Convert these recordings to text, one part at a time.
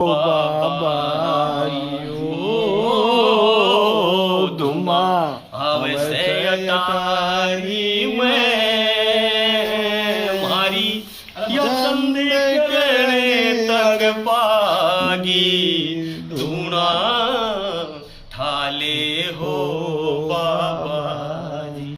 बाबा धुमा अवश्य अटारी में मारी यतन करने तक पागी धूना ठाले हो बाबा जी।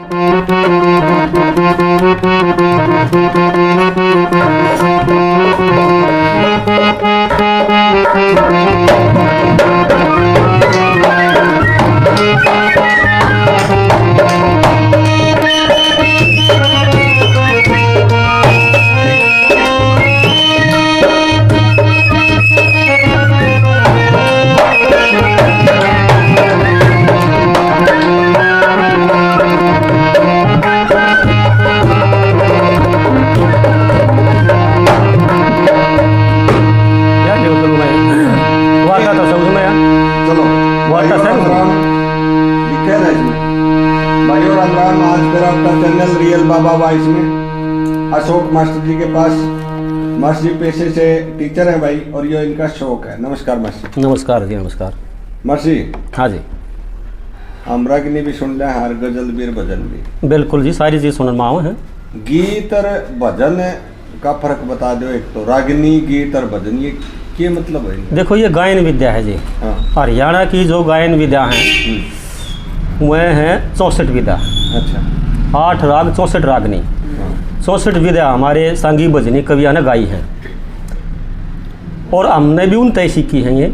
चैनल रियल बाबा वाइस में अशोक मास्टर जी के पास। मास्टर जी पेशे से टीचर हैं भाई और ये इनका शौक है। नमस्कार मास्टर। नमस्कार जी, नमस्कार मास्टर जी। हाँ जी, हमरा की भी सुन ले हर गजल बीर भजन भी। बिल्कुल जी, सारी चीज सुनन माओ है। गीत और भजन का फर्क बता दो। एक तो रागनी गीत और भजन, ये क्या मतलब है? देखो, ये गायन विद्या है जी। हाँ। हरियाणा की जो गायन विद्या है वह है 64 विद्या। अच्छा। 8 राग 64 रागनी। 64 विद्या हमारे सांगी भजनी कविया ने गाई हैं और हमने भी उन तय सीखी हैं। ये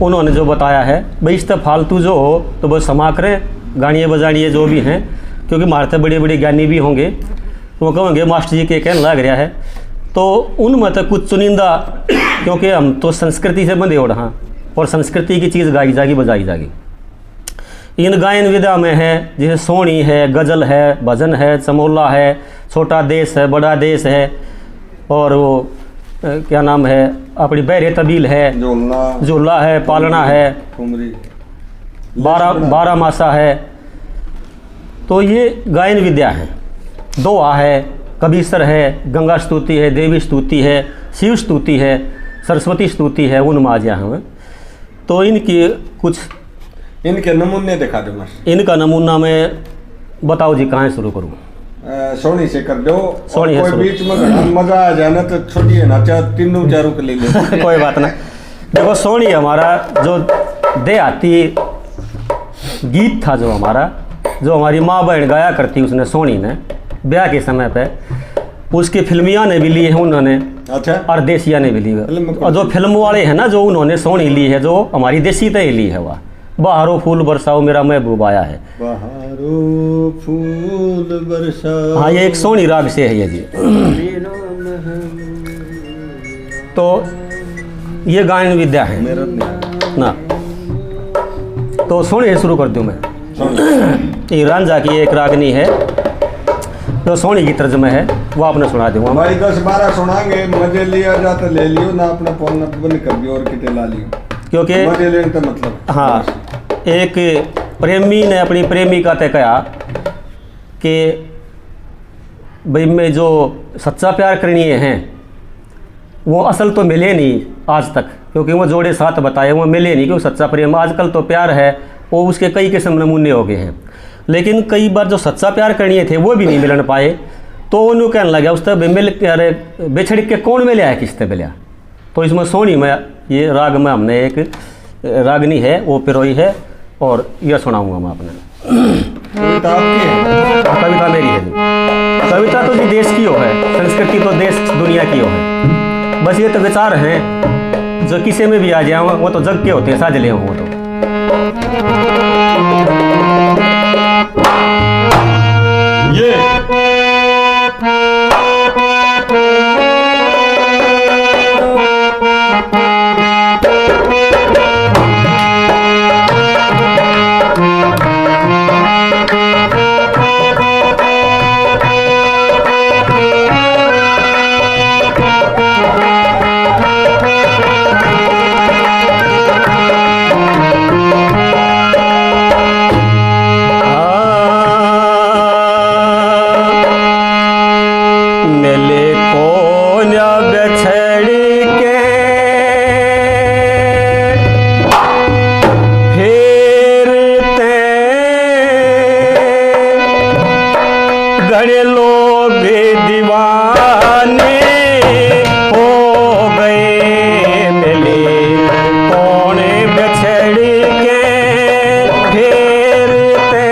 उन्होंने जो बताया है भाई, इस तरह फालतू जो हो तो बस समा करें, गाड़िए बजाड़िए जो भी हैं, क्योंकि मारते बड़े बड़े ज्ञानी भी होंगे वो कहेंगे मास्टर जी के कहने लग रहा है। तो उनमें तो कुछ चुनिंदा, क्योंकि हम तो संस्कृति से बंधे हो रहा और संस्कृति की चीज़ गाई जागी बजाई जागी। इन गायन विधा में है जैसे सोनी है, गज़ल है, भजन है, चमोला है, छोटा देश है, बड़ा देश है, और वो क्या नाम है अपनी बहरे तबील है, झोला है, पालना है, बारह मासा है। तो ये गायन विद्या है। दोहा है, कबीसर है, गंगा स्तुति है, देवी स्तुति है, शिव स्तुति है, सरस्वती स्तुति है, उन माजिया हैं। तो इनकी कुछ इनके नमूने दिखा दो मास्टर। इनका नमूना मैं बताओ जी, कहाँ शुरू करूँ? सोनी से कर दो। सोनी है, कोई बीच में मजा आ जाए ना तो छोड़िए ना, चाहे तीनों चारों के ले लो। कोई बात ना। देखो, सोनी हमारा जो देहाती गीत था, जो हमारी माँ बहन गाया करती, उसने सोनी ने ब्याह के समय पे, उसकी फिल्मिया ने भी ली है उन्होंने। अच्छा। और देसिया ने भी ली है। और जो फिल्म वाले हैं ना, जो उन्होंने सोनी ली है, जो हमारी देसी तय ली है, वह बहारो फूल बरसाओ मेरा महबूब आया है। बहारो फूल बरसाओ। हाँ, ये एक सोनी राग से है ये जी। तो ये गायन विद्या है ना। तो सोनी शुरू कर दूं मैं। ये रांझा की एक रागनी है जो सोनी की तर्ज में है, वो आपने सुना दूंगा भाई। 10-12 सुनाएंगे, मजे लिया जा तो ले लियो ना, अपना फोन बंद कर दियो और किते ला लियो, क्योंकि मजे लेने का मतलब। हाँ, एक प्रेमी ने अपनी प्रेमिका से कहा कि भाई मैं जो सच्चा प्यार करनी है वो असल तो मिले नहीं आज तक, क्योंकि वो जोड़े साथ बताए वो मिले नहीं, क्योंकि सच्चा प्रेम आजकल तो प्यार है वो उसके कई किस्म नमूने हो गए हैं, लेकिन कई बार जो सच्चा प्यार करनी थे वो भी नहीं मिलन पाए। तो उन्होंने कहने लगा उस तरह मिल अरे बेछड़ के कौन मिले है किसते मिले। तो इसमें सोनी में ये राग में हमने एक रागनी है वो पिरोई है और यह सुनाऊंगा मैं अपने। कविता आपकी है? कविता मेरी है जी। कविता तो जी देश की हो है, संस्कृति तो देश दुनिया की हो है। बस ये तो विचार हैं जो किसी में भी आ जाए वो तो जग के होते हैं, साझले हों वो तो। ये घड़े लोग दीवाने हो गए मिले कौन बिछड़ी के फेरते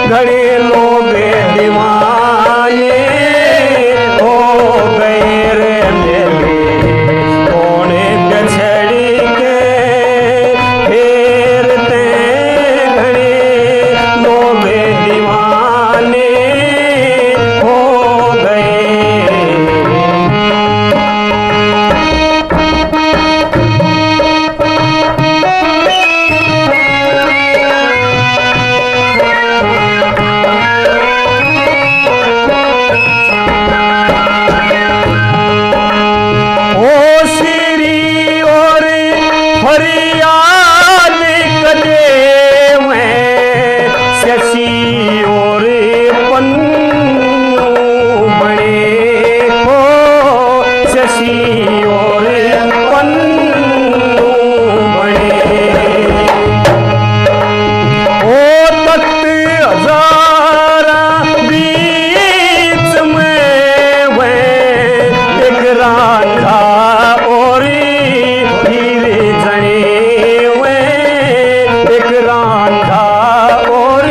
घड़े लोग दीवाने हो गए रे मिले कौन बिछड़ी के फेरते घड़े लोग दीवाने हो गए। ओ श्री और फरियाद कदे में शशि और पन्नू बड़े हो शशि और पन्नू बड़े ओ तख्त हजारा बीच में वे एक रांझा और हीर जने वे एक रांझा और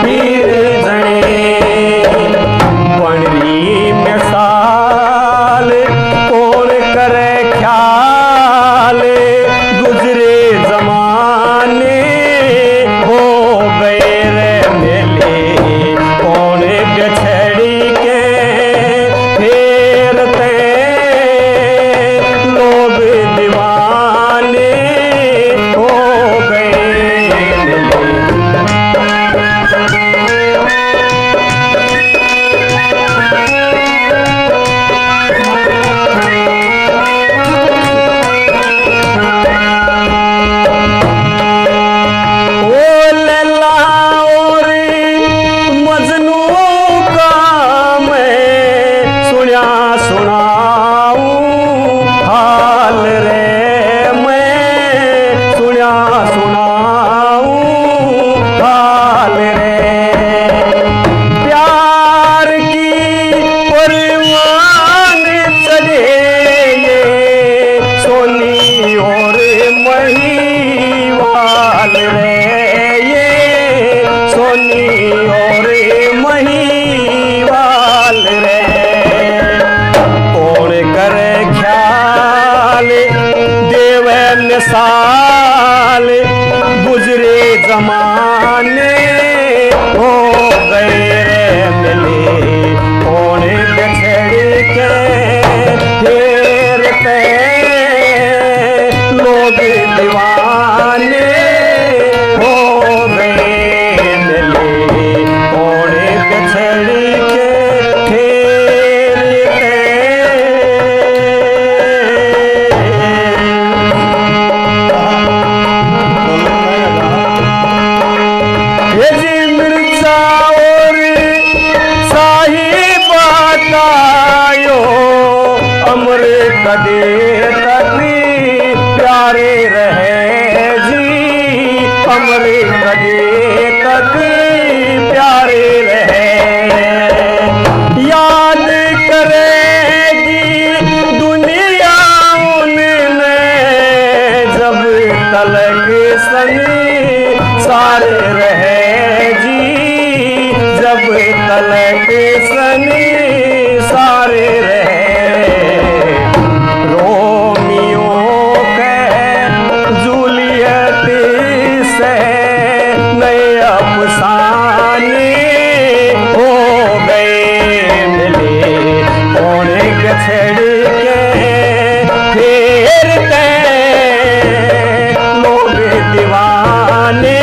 हीर जने बनरी मिसाल कौन करे ख्याल गुजरे जमाने हो गए रे मिले कौन बिछड़ी के फेरते लोग दीवाने हो गए मिले। ओ लैला और मजनू का मैं सुनाऊं हाल रे मैं सुनाऊं हाल रे प्यार की परवान चले ये सोनी और महिवाल रे ये सोनी और महिवाल रे कौन करे ख्याल देवे मिसाल गुजरे जमाने हो गए रे मिले कौन बिछड़ के फेरते लोग दीवाने हो गए मिले कौन बिछड़ के फेरते। ये जी मिर्जा और साहिबा तायो अमर कदे तक प्यारे रहे जी अमर कदे तक प्यारे रहे याद करेगी दुनिया उनने जब तलक सनी सारे रहे जी जब तलक सनी सारे रहे रोमियो के जूलियट से नए अफसाने हो गए मिले कौन बिछड़ के फेरते लोग दीवाने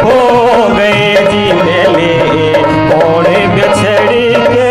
हो गए जी मिले कौन बिछड़ के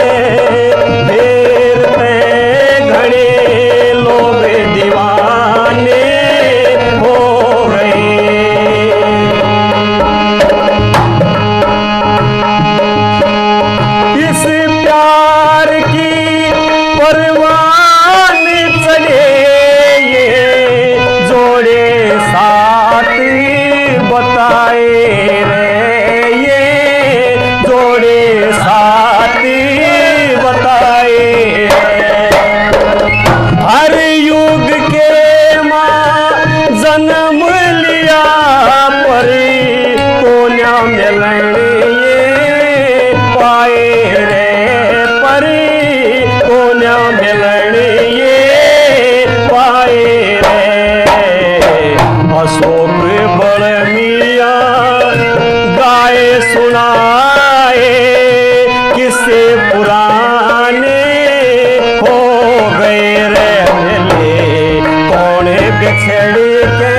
बिछड़ी के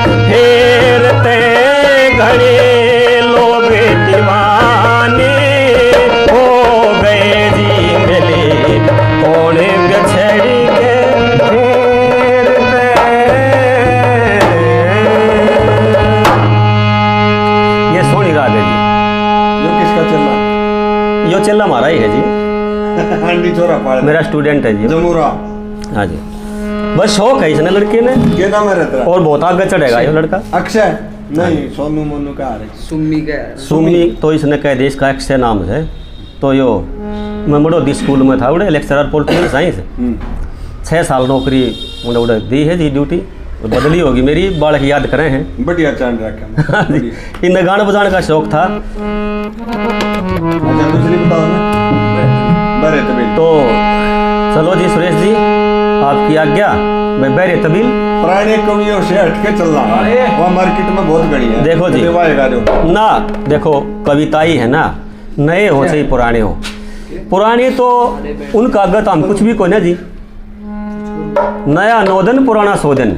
फेरते घड़ी लोग दीवाने हो गए जी मिले कौन बिछड़ी के फेरते। ये सोनी राग है जी। जो किसका चल रहा? यो चेला हमारा ही है जी, हांडी छोरा पाड़ मेरा स्टूडेंट है जी। जमुरा। हाँ जी, बस शौक है इसने लड़के ने, क्या नाम है रहता? और बहुत आगे चढ़ेगा ये लड़का। अक्षय नहीं, सोनू मोनू का आ रहे। सुमी तो इसने कह दिया इसका अक्षय नाम है। तो यो मैं मड़ोदी स्कूल में था उड़े लेक्चरर पॉलिटिकल साइंस, 6 साल नौकरी उन्हें उड़े दी है जी ड्यूटी, बदली होगी मेरी, बालक याद करे हैं। बढ़िया चांद रखा। इन्हें गाना बजाने का शौक था। अच्छा दूसरी बताओ ना। बड़े तबील तो चलो जी सुरेश जी, आपकी आज्ञा। मैं बैरे तबील पुराने कवियों से हटके चलना है, वहाँ मार्केट में बहुत गड़ी है। देखो जी ना, देखो कविता ही है ना, नए हो चाहे पुराने हो। पुराने तो उनका आगत हम कुछ भी को ना जी, नया नोदन पुराना शोधन।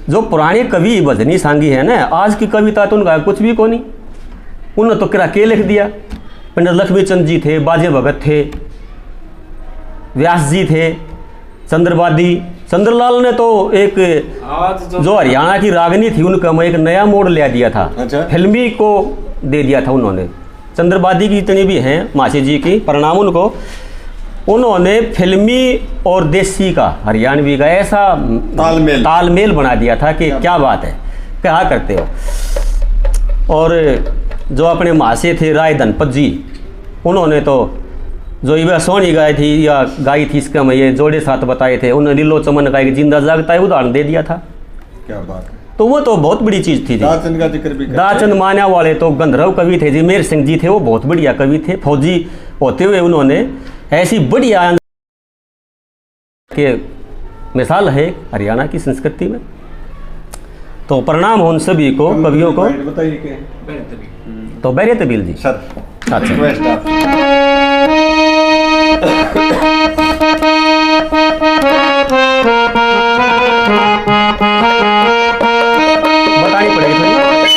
जो पुराने कवि भजनी सांगी है ना, आज की कविता तो उनका कुछ भी को नहीं। उन्होंने तो किरा के लिख दिया। पंडित लक्ष्मीचंद जी थे, बाजे भगत थे, व्यास जी थे, चंद्रवादी। चंद्रलाल ने तो एक जो हरियाणा की रागनी थी उनका मैं एक नया मोड़ ले दिया था। अच्छा। फिल्मी को दे दिया था उन्होंने। चंद्रवादी की जितनी भी हैं मासी जी की प्रणाम उनको, उन्होंने फिल्मी और देसी का हरियाणवी का ऐसा तालमेल बना दिया था कि क्या बात है, क्या करते हो। और जो अपने मासे थे राय धनपत जी, उन्होंने तो जो ये सोनी गाई थी या गाई थी इसका मैं ये जोड़े साथ बताए थे, उन्होंने लीलो चमन का एक जिंदा जागता है उदाहरण दे दिया था। क्या बात है। तो वो तो बहुत बड़ी चीज़ थी जी। दाचंद का जिक्र भी दाचंद मान्या वाले तो गंधर्व कवि थे जी, मेर सिंह जी थे, वो बहुत बढ़िया कवि थे। फौजी होते हुए उन्होंने ऐसी बढ़िया के मिसाल है हरियाणा की संस्कृति में। तो प्रणाम हो उन सभी को कवियों को। बताइए क्या? तो बैरे तबील जी सर अच्छा। रिक्वेस्ट आप। बतानी पड़ेगी थोड़ी।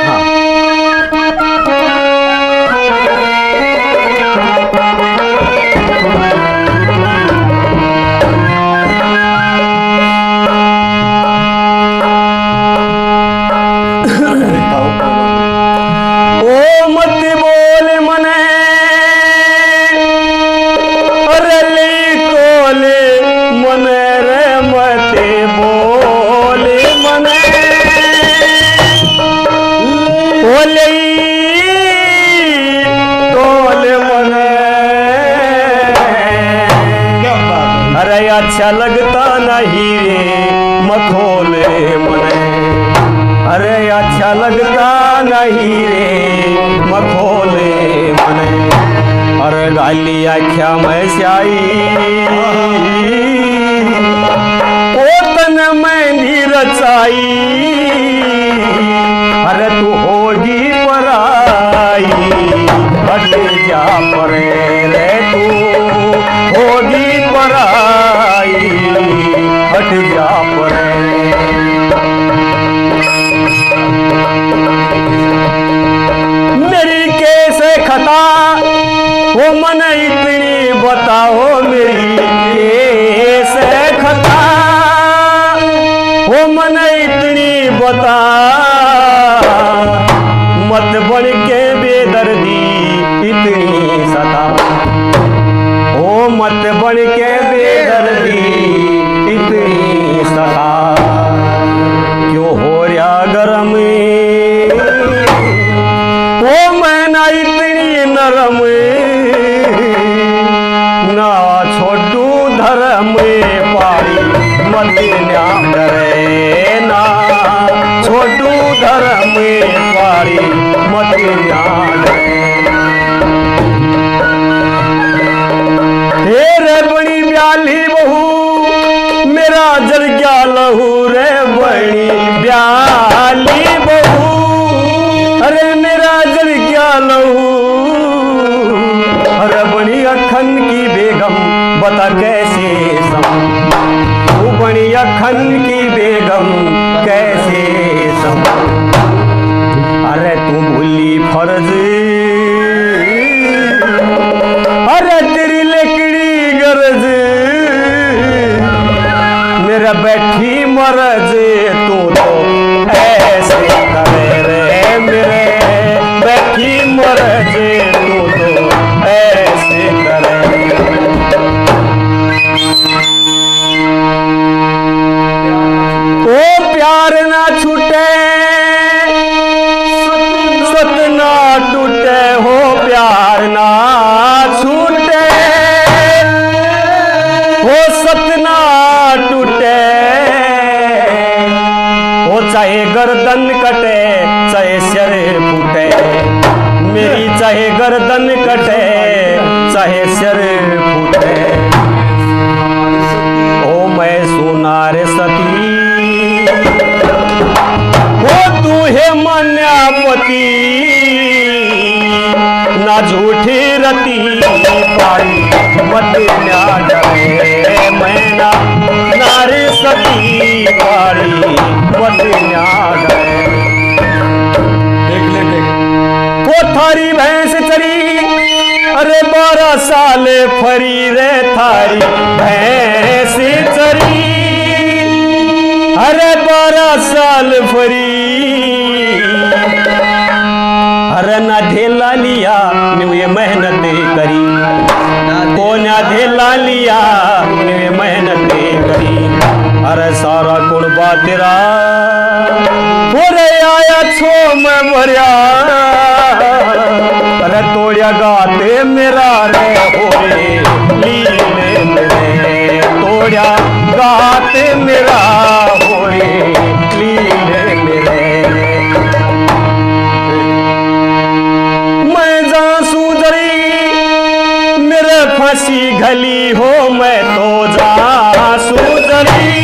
हाँ ओ मत बोल मने अरे ली कोले मने रे मत बोल मने बोले कोल मने। क्या बात है। अरे अच्छा लगता नहीं रे मखोले मने, अरे अच्छा लगता नहीं रे मखोले मने। अरे गाली आख्या में स्याई ओ तन मेहंदी रचाई, अरे तू होगी पराई हट जा परे रे तू होगी पराई हट जा परे। मेरी कैसे खता वो मन इतनी बताओ, मेरी कैसे खता वो मन इतनी बता। मत बन के बेदर्दी इतनी सता, ओ मत बन के बेदर्दी इतनी सता। क्यों हो रहा गरम ओ मैं ना इतनी नरम, ना छोटू धर्म पारी मत न्याम डरे, ना छोटू धर्म पारी मत न्याम डरे। हे रे बड़ी ब्याली बहू मेरा जल गया लहू रे बड़ी ब्याली बहू, अरे मेरा जल गया लहू। अरे बड़ी अखन की बेगम बता कैसे सम, ओ फर्ज, अरे तेरी लकड़ी गरज, मेरा बैठी मरज, तू तो ऐसे करे रे मेरे बैठी मरज, तू तो ऐसे करे। ओ प्यार ना छूटे सत ना टूटे, हो प्यार ना छूटे, हो सत ना टूटे, हो चाहे गर्दन कटे चाहे सिर फूटे, मेरी चाहे गर्दन कटे चाहे सिर फूटे। ओ मैं सोनार सती, हो तू है मन्यापति, ना झूठी रती पारी मत ना डरे, मैं ना नारी सती पारी मत ना डरे। देख ले देख, वो थारी भैंस चरी, अरे 12 साल फरी रे थारी भैंस चरी, अरे 12 साल फरी, अरे ना ढेला लिया ने मेहनत करी, को ना ढेला लिया ने मेहनत करी, अरे सारा कुड़बा तेरा पूरे आया छो में भरिया, अरे तोड़िया गाते मेरा रे होरे लीले मेरे, तोड़िया गाते मेरा होरे लीले मेरे। मैं जा सूजरी मेरे फांसी घली हो, मैं तो जा सूजरी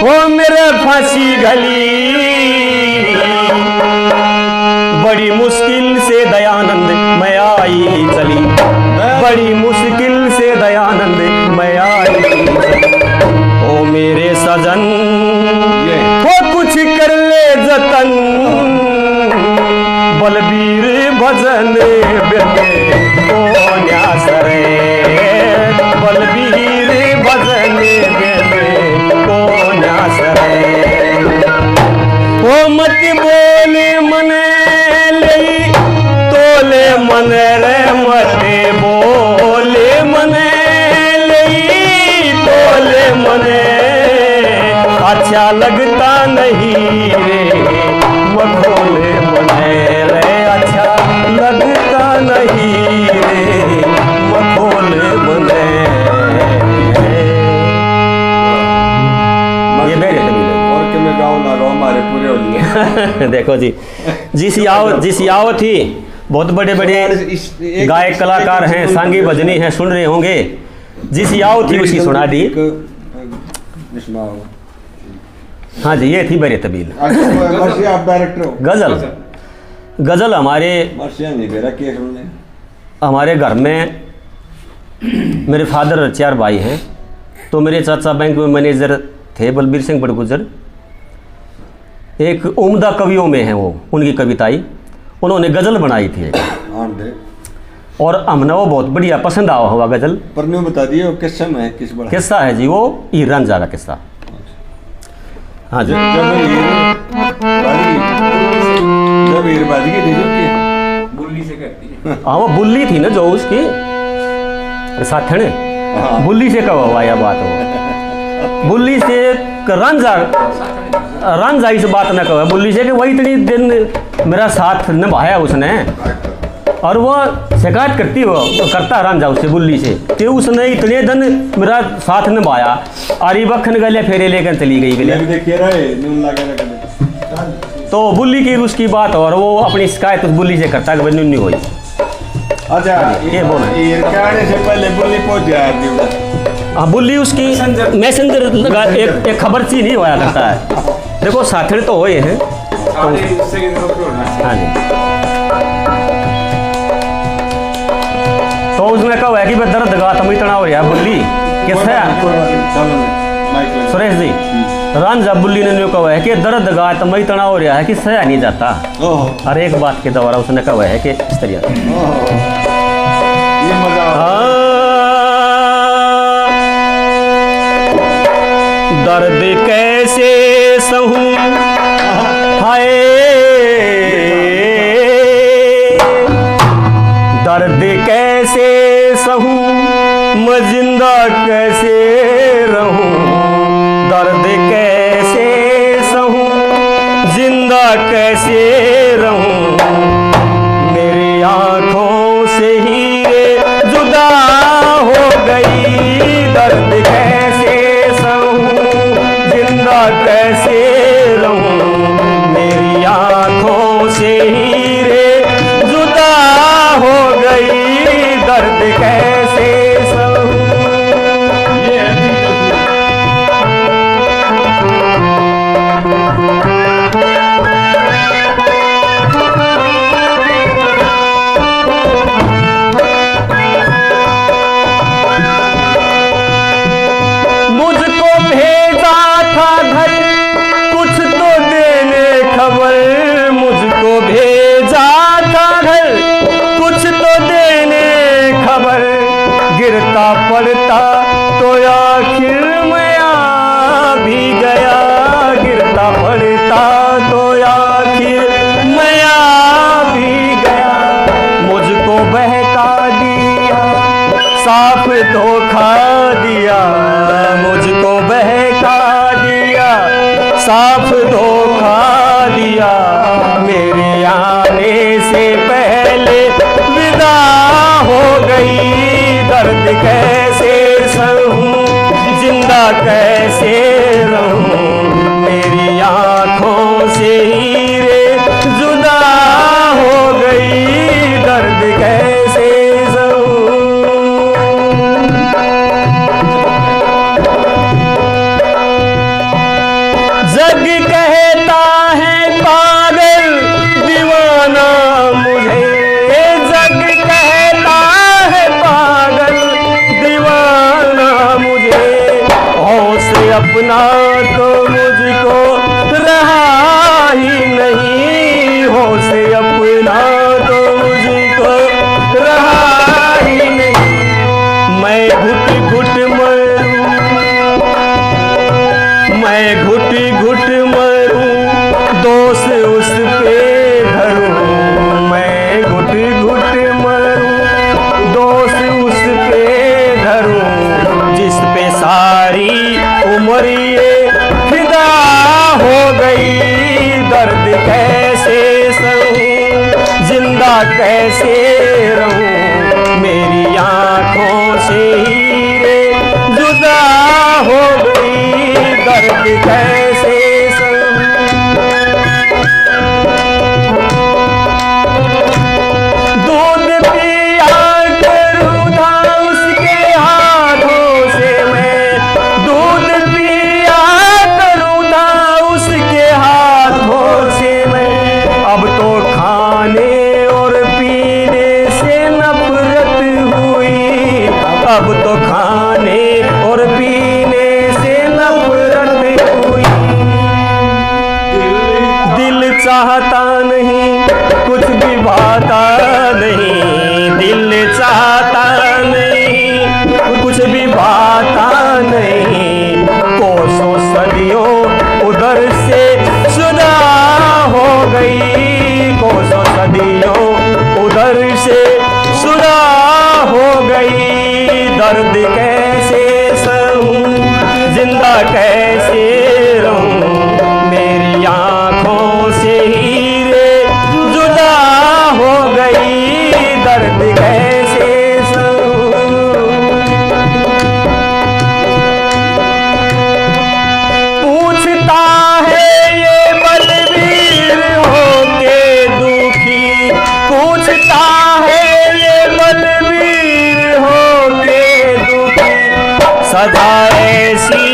हो मेरे फांसी घली, बड़ी मुश्किल से दयानंद मैं आई चली, बड़ी मुश्किल से दयानंद मैं आई चली। ओ मेरे सजन हो कुछ कर ले जतन, बलबीर भजन बेटे को न्यासरे, बलबीर भजन बेटे को न्यासरे। ओ मत बोले मने ले तोले मन रे, मत बोले मने ले तोले मने, अच्छा लगता नहीं रे मखोले मने रे, अच्छा लगता नहीं रे मखोले मने। ये मेरे और कि मैं गाँव ना गाँव हमारे पूरे हो लिए। देखो जी, जिस याव थी, बहुत बड़े बड़े गायक कलाकार हैं, सांगी भजनी हैं, सुन रहे होंगे। जिस याव थी उसकी सुना दी। हाँ जी, ये थी बड़े तबील। आप डायरेक्टर हो? गजल, गजल हमारे हमारे घर में मेरे फादर 4 भाई हैं, तो मेरे चाचा बैंक में मैनेजर थे बलबीर सिंह बड़गुजर, एक उम्दा कवियों में हैं वो, उनकी कविताई उन्होंने गज़ल बनाई थी और हमने वो बहुत बढ़िया पसंद आया हुआ गज़ल। पर न्यू बता दिए वो किस्सा में है, किस बड़ा किस्सा है जी, वो ईरान जा का किस्सा। हाँ जी, जब हीरबाजी की थी बुल्ली से करती है। हाँ, वो बुल्ली थी ना जो उसकी साथने, बुल्ली से कब हुआ यह बात हो, बुल्ली से रंजा इस बात न कहो बुल्ली से कि वही इतनी दिन मेरा साथ निभाया उसने, और वो शिकायत करती हो करता रंजा उससे बुल्ली से कि उसने इतने दिन मेरा साथ निभाया, आरी बखन गले फेरे लेकर चली गई तो बुल्ली की उसकी बात, और वो अपनी शिकायत उस बुल्ली से करता कि नहीं हुई। अच्छा, ये बोला ये कहने से पहले बुल्ली पहुंच गया। हाँ, बुल्ली उसकी मैसेंजर लगा, एक खबर सी नहीं होया करता है। देखो साथड़े तो हुए हैं तो, हाँ जी, तो उसने कहा है कि मैं दर्द गा तुम इतना हो रहा बुल्ली किस है सुरेश जी, रांझा बुल्ली ने न्यू कहा है कि दर्द गाय तो मई तनाव हो रहा है कि सया नहीं जाता। और एक बात के द्वारा उसने कहा है कि इस तरह ये मजा दर्द कैसे सहूं हाय, दर्द कैसे सहूं मैं जिंदा कैसे रहूं, दर्द कैसे सहूं जिंदा कैसे रहूं, मेरी आंखों से ही जुदा हो गई, दर्द कैसे सहूं जिंदा कैसे रहूं, मेरी आंखों से ही जुदा हो गई, दर्द कैसे सहूं। मुझको भेजा था घर कुछ तो देने खबर, मुझको भेजा था घर कुछ तो देने खबर, गिरता पड़ता तो आखिर मैं आ भी गया, गिरता पड़ता तो आखिर मैं आ भी गया, मुझको बहका दिया साफ धोखा दिया, मुझको बहका दिया साफ धोखा दिया, मेरे आने से पहले विदा हो गई, दर्द कैसे सहूं जिंदा कैसे रहूं, मेरी आंखों से ही जुदा हो गई, दर्द कैसे सहूं। जग कहता है पागल दीवाना मुझे, जग कहता है पागल दीवाना मुझे, होश अपना तो मुझको रहा ही नहीं, होश अपना तो मुझको रहा ही नहीं, मैं घुट घुट मरूं, मैं घुट घुट मरूं, दोष उस पे धरूं, मैं घुट घुट मरूं, दोष उस पे धरूं, जिस पे सारी उम्र ये फिदा हो गई, दर्द कैसे सहूं जिंदा कैसे रहूं, मेरी आंखों से ही जुदा हो गई, दर्द कैसे सहूं। दूध पिया करूं था उसके हाथों से मैं, दूध पिया करूं था उसके हाथों से मैं, अब तो खाने और पीने से नफरत हुई, अब तो खाने और पीने से नफरत हुई, दिल चाहता नहीं कुछ भी भाता नहीं, दिल चाहता नहीं कुछ भी भाता नहीं, कोसों सदियों उधर से जुदा हो गई, कोसों सदियों उधर से जुदा हो गई, दर्द कैसे सहूं जिंदा कैसे रहूं, मेरी आंखों से ही जुदा हो गई, दर्द कैसे सहूं। पूछता है ये बलवीर हो के दुखी, पूछता है ये बलवीर हो के दुखी, सजा ऐसी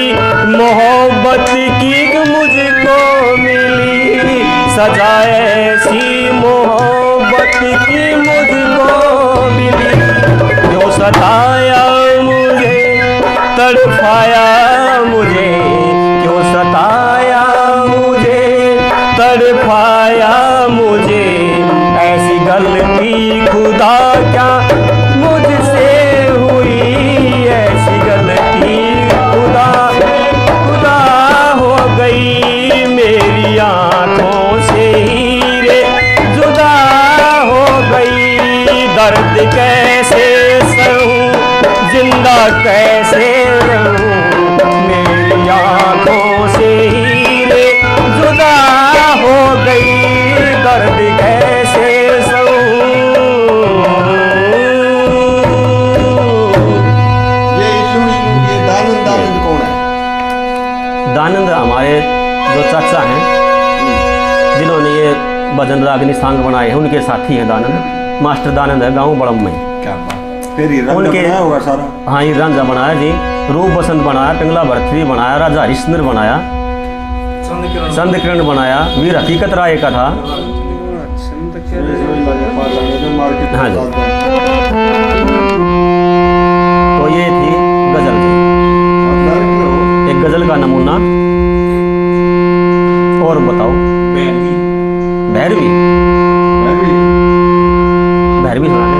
मोहब्बत की मुझको मिली, सजा ऐसी मोहब्बत की मुझको मिली, जो सताया मुझे तड़प तड़फाया मुझे, क्यों सताया मुझे, तड़फाया मुझे, ऐसी गलती खुदा क्या मुझसे हुई, ऐसी गलती खुदा हो गई, मेरी आंखों से हीरे जुदा हो गई, दर्द कैसे सहूं, जिंदा कैसे रहूं, मेरी आंखों से हीरे जुदा हो गई, दर्द कैसे सहूं। ये दानंद कौन है? दानंद हमारे जो चाचा हैं जिन्होंने ये भजन रागनी सांग बनाए हैं, उनके साथी हैं दानंद, मास्टर दानंद है, गांव बड़म में। क्या बात, फिर ही रंग उनके बनाया होगा सारा। हाँ, ये रंजा बनाया जी, रूप बसंत बनाया, पिंगला भरतरी बनाया, राजा हरिश्चंद्र बनाया, संत किरण बनाया, वीर हकीकत राय का था। हाँ जी। तो ये थी गजल जी, एक गजल का नमूना। और बताओ। भैरवी भैरवी सुना दे।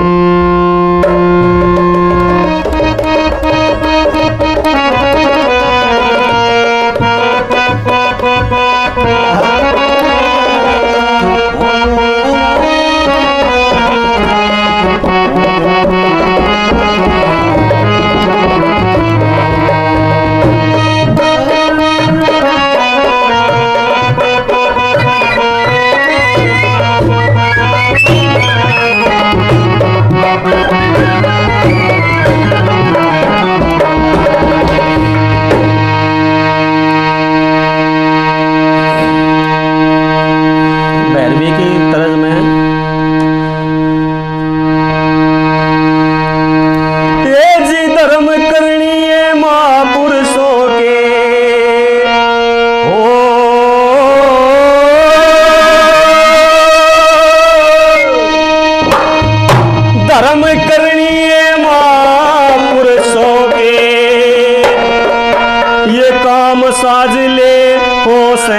साज ले हुसैन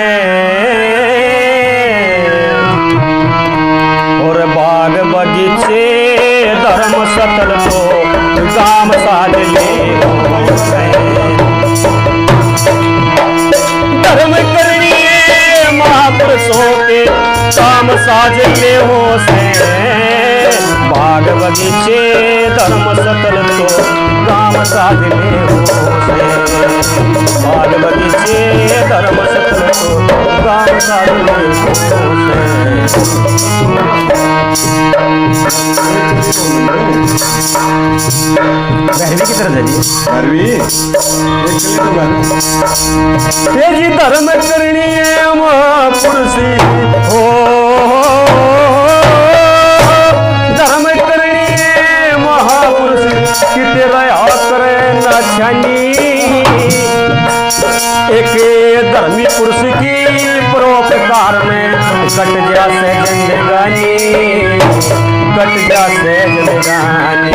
और बाग बगीचे धर्म सतल को काम साज ले हुसैन। धर्म करनी महापुरुषों के काम साज ले हुसैन, बाग बगीचे धर्म सतल को काम साज ले हुसैन, बाग बगीचे धर्म सतल को काम साज ले हुसैन। बहरवी की तरह जी तेजी धर्म करनी है महापुरुषी हो, धर्म करनी है महापुरुषी कि तेरा करे नानी। एक धर्मी पुरुष की परोपकार में कट जा से जिंदगानी, कट जा से जिंदगानी।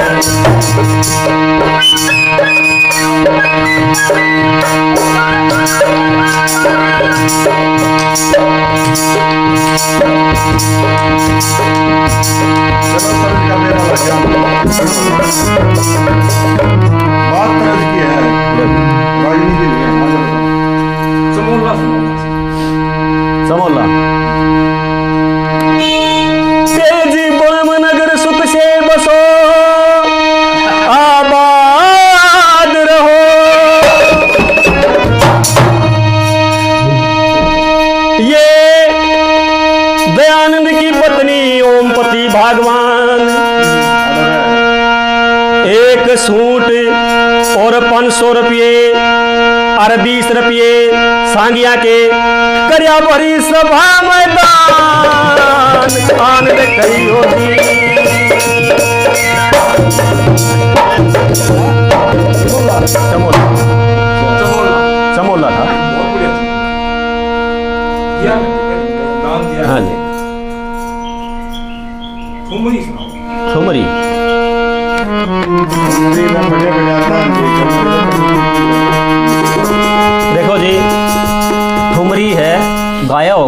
समोला तेजी बड़म नगर सुख से बसो, आबाद रहो। ये दयानंद की पत्नी ओमपति भागवान, एक सूट और 500 रुपये और 20 रुपये सांगिया के करिया भरी सभा मैदान आनंद करी होती। चमोला था। हाँ जी ठुमरी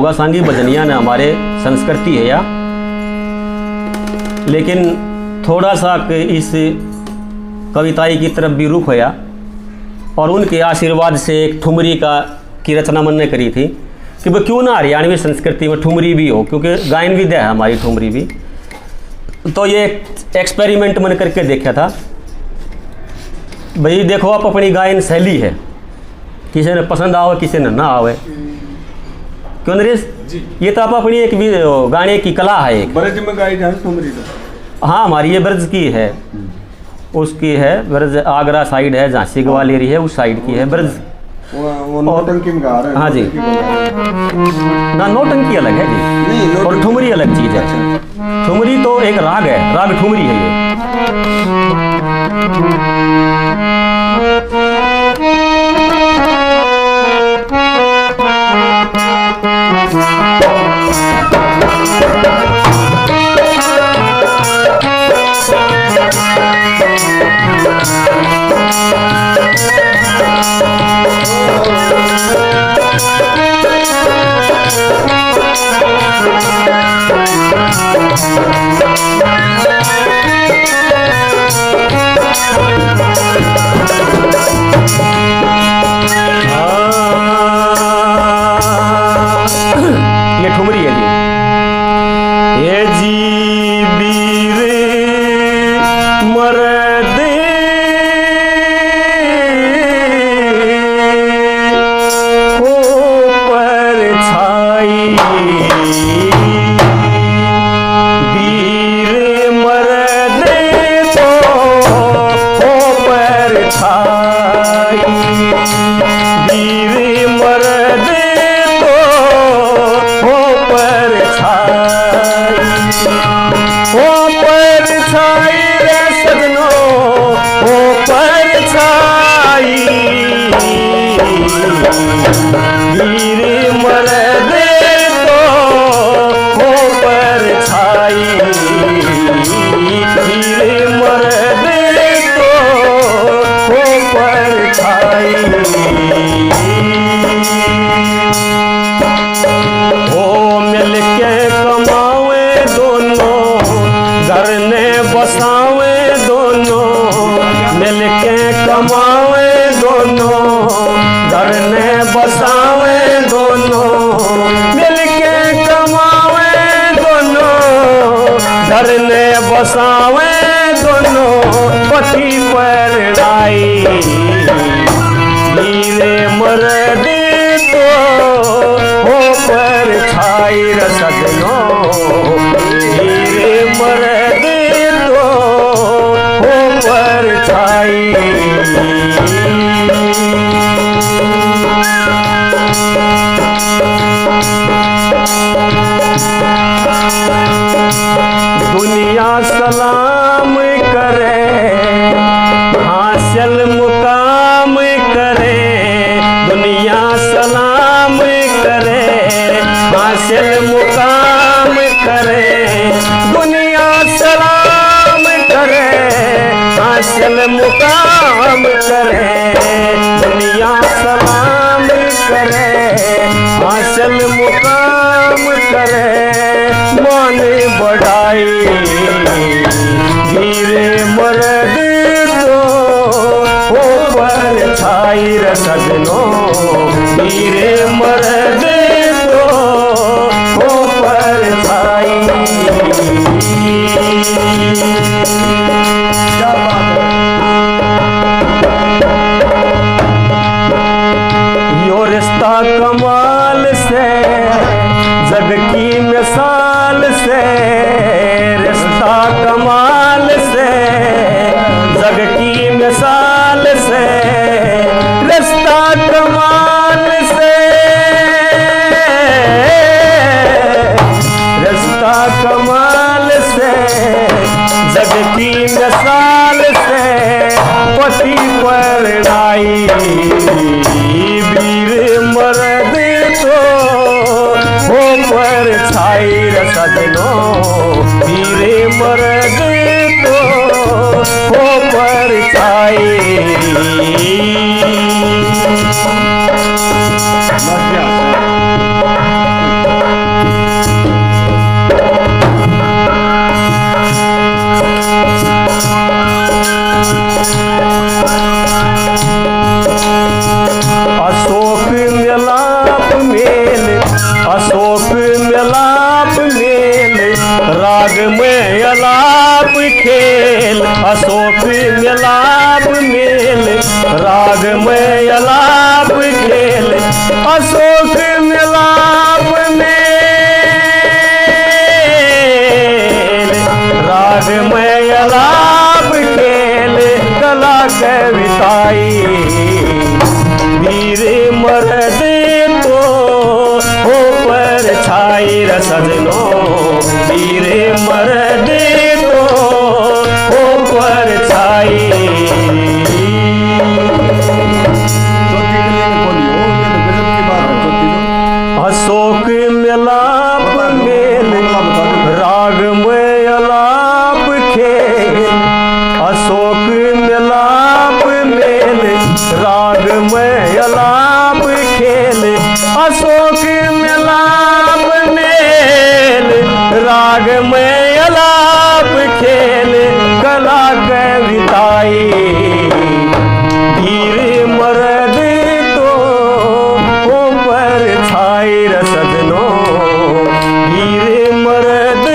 होगा सांगी भजनिया ने हमारे संस्कृति है या, लेकिन थोड़ा सा इस कविताई की तरफ भी रुख होया और उनके आशीर्वाद से एक ठुमरी की रचना मन ने करी थी कि वो क्यों ना हरियाणवी संस्कृति में ठुमरी भी हो, क्योंकि गायन विद्या है हमारी ठुमरी भी। तो ये एक्सपेरिमेंट मन करके देखा था भाई, देखो आप अपनी गायन शैली है, किसी ने पसंद आवे किसी ने ना आवे, क्यों नरेश? ये तो आप अपनी एक भी गाने की कला है। एक ब्रज में गाई जाए ठुमरी तो हाँ, हमारी ये ब्रज की है, उसकी है ब्रज, आगरा साइड है, झांसी ग्वालियर है, उस साइड की है ब्रज। वो नौटंकी में गा रहे हैं। हाँ जी, ना नौटंकी अलग है जी, नहीं, और ठुमरी अलग चीज है। ठुमरी तो एक राग है, राग ठुमरी है ये। ये ठुमरी है जी। ये जी बीर मरदे हो पर छाई, बीर मरदे तो हो पर छाई, बीर मरदे तो हो पर छाई, हो पर छाई रे सजनो, हो पर छाई, वीर मरदे तो हो पर छाई, वीर मरदे तो हो पर छाई। ओ मिल के कमावे दोनों, घर ने बसावे दोनों, मिल के कमावे दोनों, घर ने बसावे दोनों, मिल के कमावे दोनों, घर ने बसावे दोनों, पति परनाई, वीरे मरदे तो हो पर छाई रे सजनो, वीरे मरदे तो हो पर छाई। दुनिया सलाम करे, हासिल मुकाम करे, दुनिया सलाम करे, हासिल मुकाम करे, दुनिया सलाम करे, हासिल मुकाम करे, दुनिया सलाम करे, हासिल मुकाम करे, मान बढ़ाई, वीरे मरदे तो हो पर छाई रे सजनो, वीरे मरदे तो हो पर छाई। क्या बात है। यो रिश्ता कमाल से, जग की मिसाल से, रिश्ता कमाल से, जग की मिसाल से, रिश्ता कमाल से, रिश्ता कमाल से, जग की मिसाल से, पति परनाई, वीर मरदे तो हो पर छाई रे सजनो, वीर मरदे तो हो पर छाई। अलाप खेल अशोक मिलाप में राग में अलाप खेल कला कविताई वीर मर्द तो हो पर छाई रसजनो वीर मर्द तो हो पर छाई अशोक मिलाप मेल राग में अलाप खेल अशोक मिलाप मेल राग में अलाप खेल अशोक मिलाप मेल राग में अलाप खेल कला कविताई वीर मर्द तो हो पर छाई रसजनो वीर मर्द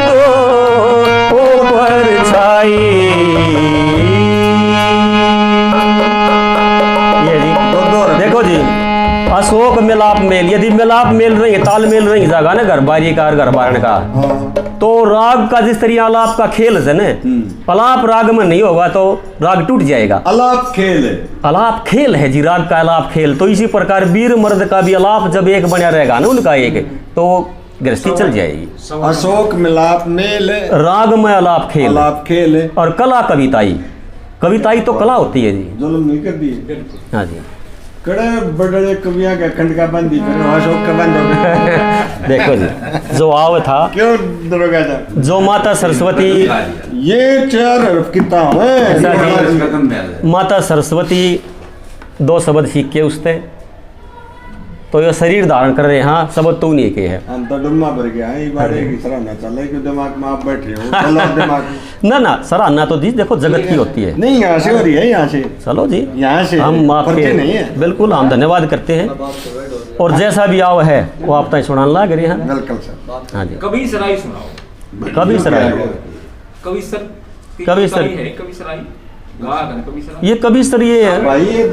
तो हो पर छाई ये जी देखो जी अशोक मिलाप मेल यदि मिलाप मेल रही ताल मेल रही जागा ना घर बारी का और घर बारण का तो राग का जिस तरह आलाप का खेल है ना अलाप राग में नहीं होगा तो राग टूट जाएगा अलाप खेल है अलाप खेल है जी राग का अलाप खेल तो इसी प्रकार वीर मर्द का भी अलाप जब एक बना रहेगा ना उनका एक तो गृहस्थी चल जाएगी अशोक मिलाप मेल राग में अलाप खेल अलाप खेल है और कला कविताई तो कला होती है जी जुल्म नहीं कर दिए हाँ जी कड़े बड़े कवियां का खंड का बंदी फिर अशोक का बंद हो गया देखो जी जो आव था क्यों दरोगा था जो माता सरस्वती ये चार किताब ऐसा है जी माता सरस्वती 2 शब्द सीख के उससे तो ये शरीर धारण कर रहे हैं हाँ शब्द तो उन्हीं के है हम तो डुम्मा भर गया है बारे की सराहना चल रही दिमाग में आप बैठे हो चलो दिमाग ना सराहना तो जी देखो जगत की होती है नहीं यहाँ से हो रही है यहाँ से चलो जी यहाँ से हम आपके नहीं है बिल्कुल हम धन्यवाद करते हैं और जैसा भी आओ है वो आप तक सुनाने लग रहे हैं वेलकम सर हाँ जी कभी सराई सुनाओ कभी सराय कभी सर कभी सर है कभी सराई गा गाना कभी सराई ये कवि सर ये है भाई ये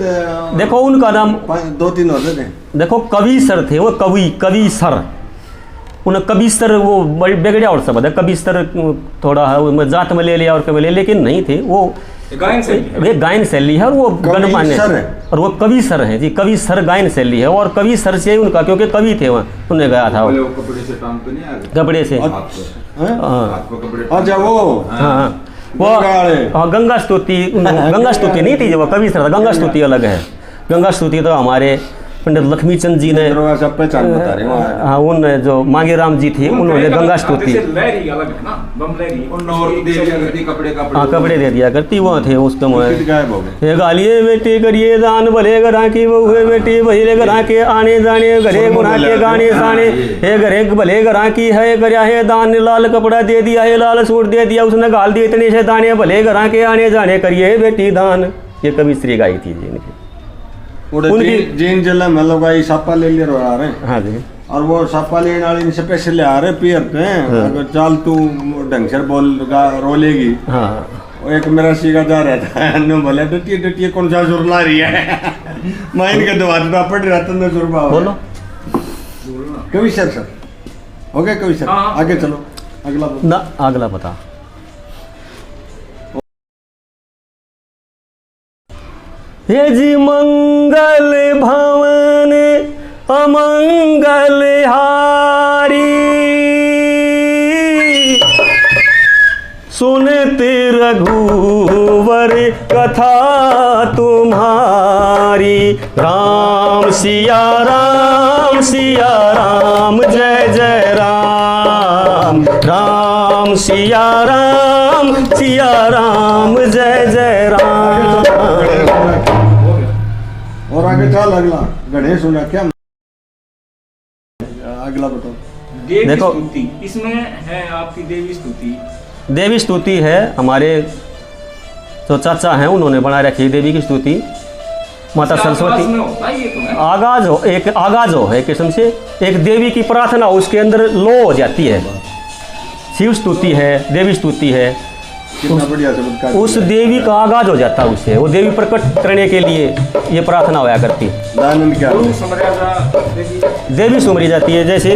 देखो उनका नाम 2-3 होते थे देखो कवि सर थे वो कवि सर उन्हें कवि सर वो बड़ी बेगड़िया और शब्द है कवि सर थोड़ा है वो जात में ले लिया और कभी ले लेकिन नहीं थे वो गायन शैली ये गायन शैली है और वो गणमान्य सर है। और वो कवि सर हैं जी कवि सर गायन शैली है और कवि सर से उनका क्योंकि कवि थे वहाँ उन्हें गया था वो कपड़े से काम तो नहीं आ कपड़े से हैं? हाँ आपको कपड़े अच्छा वो हाँ वो गंगाड़े। हाँ गंगा स्तुति गंगा स्तुति नहीं थी जो वो कवि सर था गंगा स्तुति अलग है गंगा स्तुति तो हमारे पंडित लक्ष्मीचंद जी ने दरोगा सब पहचान बता रहे हो हाँ उन जो मांगे राम जी थे उन्होंने गंगा स्तुति लहरी अलग है ना बम लहरी और नौर दे दिया करती कपड़े हाँ कपड़े दे दिया करती वो थे उसके कित गायब हो गए ये गालिए बेटी करिए दान भले घरा की बहुए बेटी भले घरा के आने जाने घरे गुना के गाने साने हे घरे भले घरा की है गरिया है दान लाल कपड़ा दे दिया है लाल सूट दे दिया उसने गाल दिए इतने से दाने भले घरा के आने जाने करिए बेटी दान ये कवि श्री गाई थी जी इनकी उनकी जीन जिला में लोग आई सापा ले ले आ रहे हैं हाँ जी और वो सापा लेने वाले इनसे पैसे ले आ रहे पियर पे अगर चाल तू ढंग से बोल रोलेगी हाँ वो एक मेरा सीगा जा रहा था अन्नू बोले डटिए कौन सा सुर ला रही है मैं इनके दवात पड़ रहा था सुरबा बोलो कवि सर हो गया कवि सर हाँ। आगे चलो अगला बोलो। ना अगला बता हे जी मंगल भवन अमंगल हारी सुनते रघुवर कथा तुम्हारी राम सिया राम जय जय राम राम सिया राम जय जय राम और आगे चल अगला गणेश सुना क्या अगला बताओ देवी देखो। स्तुति इसमें है आपकी देवी स्तुति देवी स्तुति है हमारे जो चाचा हैं उन्होंने बना रखी है देवी की स्तुति माता इसका आवाज सरस्वती में होता है ये तो है आगाज हो एक किस्म से एक देवी की प्रार्थना उसके अंदर लो हो जाती है शिव स्तुति है देवी स्तुति है कितना बढ़िया शब्द का उस देवी का आगाज हो जाता है उससे, वो देवी प्रकट करने के लिए ये प्रार्थना होया करती है। दयानंद क्या गुरु समर्यादा देवी देवी सुमरी जाती है जैसे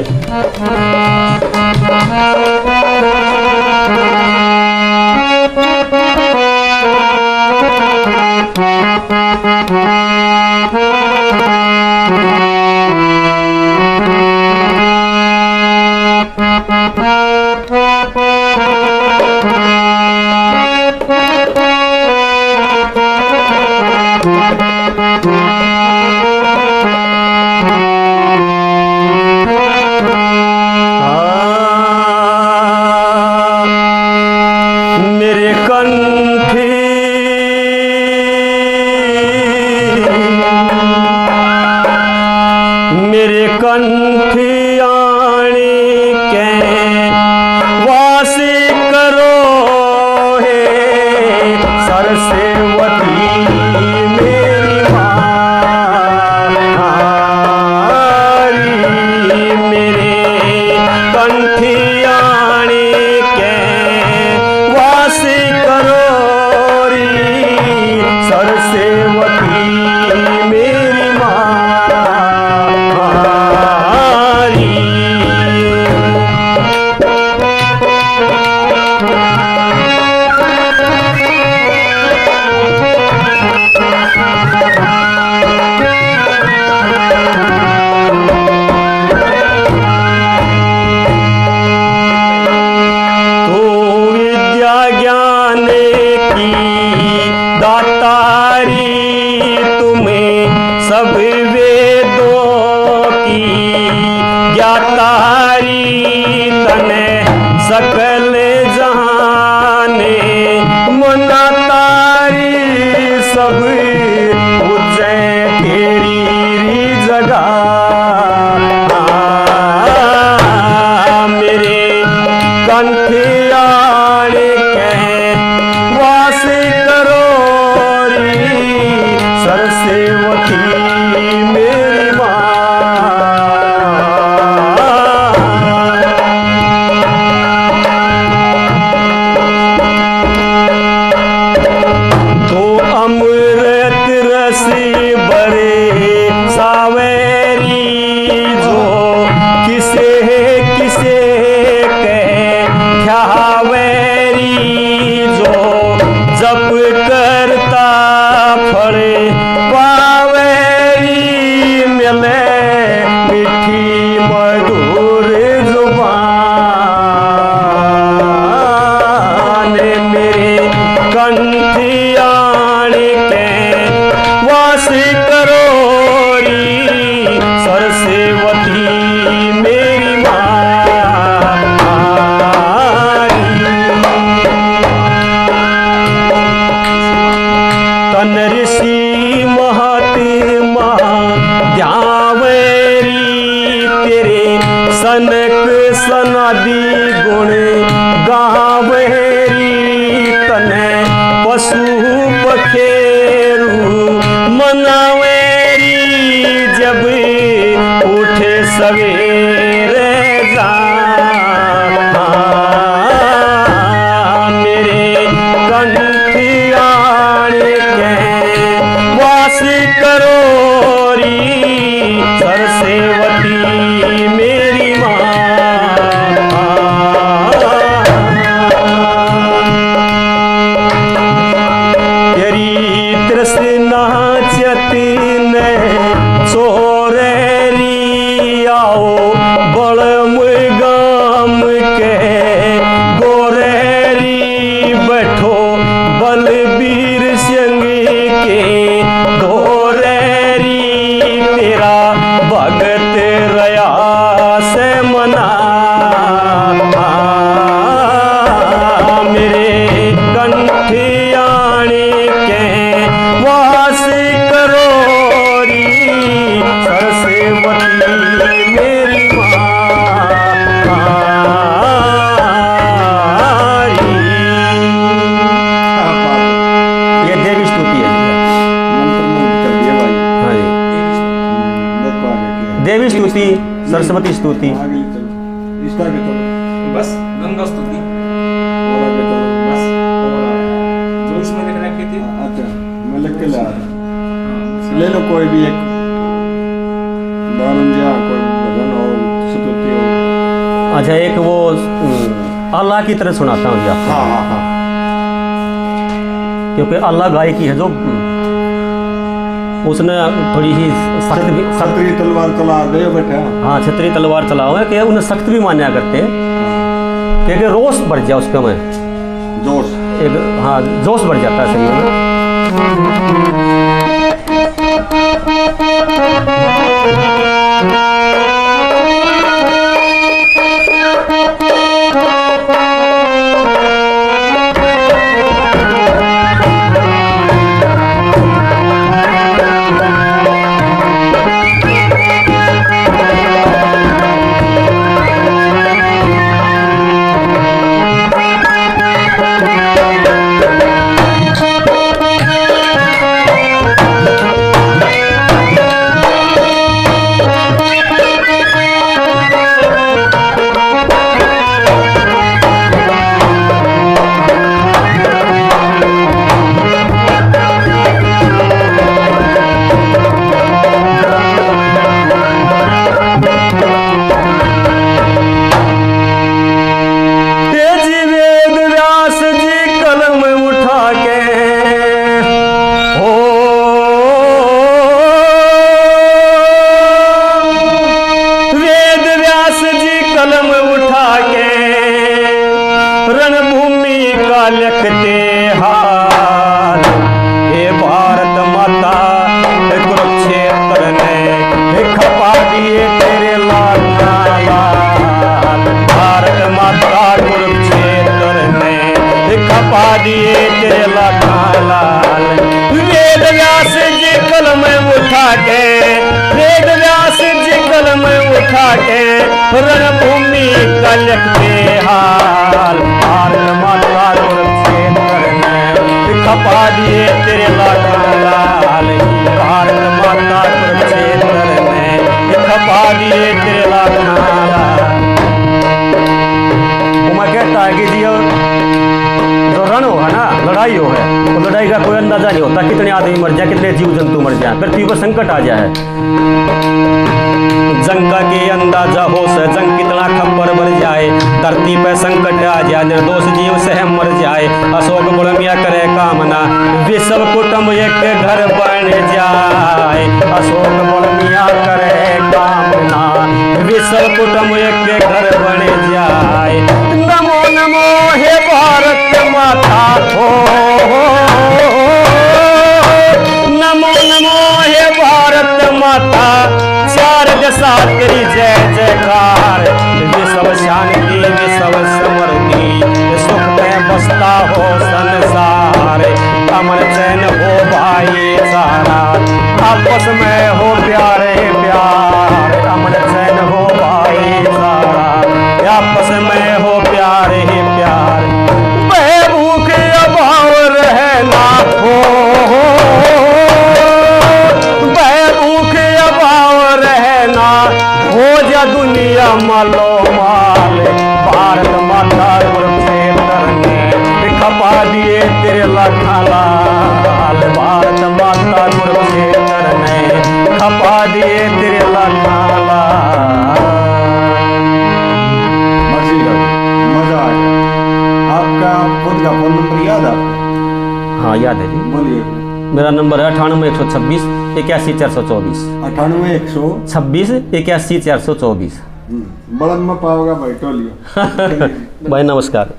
मेरे कंठी मेरे कंठी आने के वासी करो हे सरस्वती मेरी मारी, मेरे कंठी आने के वासी करो री सरस्वती मेरी मारी। तो विद्या ज्ञान की दातारी तुम्हें सब वेदों की ज्ञातारी, तने सकल जहाने मना तारी, सब उज्जैन तेरी जगह मेरे कंठियाण के वास करो री सरस्वती मेरी माँ। तो अमृत रस बरे सावेरी, जो किसे किसे ख्यावेरी, जो जप करता फल पावेरी, मिले मीठी मधुर जुबान, मेरे कंठियाण के वास करो री सरस्वती मेरी मारी। तन ऋषि महात्मा ध्यावेरी, तेरे सनक सनादि गुण गावेरी, तने पशु पखेरु मनावेरी, जब उठे सवेरे जा मेरे कंठियाण के वास करो री सरस्वती मेरी माँ। तेरी तृष्णा चतिन सोरेरी, आओ बड़म गाम के गोरेरी, बैठो बलबीर सिंह के गोरेरी, तेरा भगत रया से मना मेरे कंठियाण के वास करो री सरस्वती मेरी मारी। ये देवी स्तुति है। मंत्रमुग्ध कर दिया भाई। हाँ जी, देखो आगे क्या है। देवी स्तुति सरस्वती स्तुति। आगे चलो, इसका आगे चलो, बस गंगा स्तुति और आगे चलो, बस और इसमें लिख रखी थी। अच्छा मैं लिख के ला रहा हूँ। ले लो कोई भी एक दारुंजिया, कोई भजन हो, स्तुति हो। अच्छा एक वो अल्लाह की तरह सुनाता हूँ जी आपको, हाँ हाँ हाँ। क्योंकि अल्लाह गायकी है जो उसने थोड़ी ही सख्त भी छतरी तलवार चला दे बेटा। हाँ छतरी तलवार चलाओ है कि उन्हें सख्त भी मान्या करते हैं, क्योंकि रोष बढ़ जाए उसके में जोश। एक हाँ जोश बढ़ जाता है शरीर में। रणभूमि का लिखते हाल, भारत माता कुरुक्षेत्र में खपा दिए तेरे लाल, भारत माता कुरुक्षेत्र में खपा दिए तेरे लाल। मैं कहता है कि जी जो रण हो है ना, लड़ाई हो है, तो लड़ाई का कोई अंदाजा नहीं होता कितने आदमी मर जाए, कितने जीव जंतु मर जाए, पृथ्वी पर संकट आ जाए। जंग का के अंदाजा हो से जंग कितना खबर बढ़ जाए, धरती पे संकट आ जाए, निर्दोष जीव सहम मर जाए। अशोक बड़मिया करे कामना, विश्व कुटुंब एक घर बन जाए। अशोक बड़मिया करे कामना, विश्व कुटुंब एक घर बन जाए। नमो नमो हे भारत माता हो, नमो नमो हे भारत माता, चार दशा तेरी जय जयकार। विश्व शांति विश्व समृद्धि, सुख में बसता हो संसार। अमर चैन हो भाई सारा, आपस में हो प्यारे प्यार। अमर चैन हो भाई सारा, आपस में हो प्यारे प्यार। बह भूख अभाव रहना हो, हो जा दुनिया मालो माल। भारत माता कुरुक्षेत्र में खपा दिए तेरे लाल, भारत माता कुरुक्षेत्र में खपा दिए तेरे लाल। मजा आ गया। आपका खुद का फोन नंबर याद है आपको? हाँ याद है जी, बोलिए। मेरा नंबर है 98 126 81 424। 98 26 81 424। बड़ा में पाओगा भाई टोलियो। भाई नमस्कार।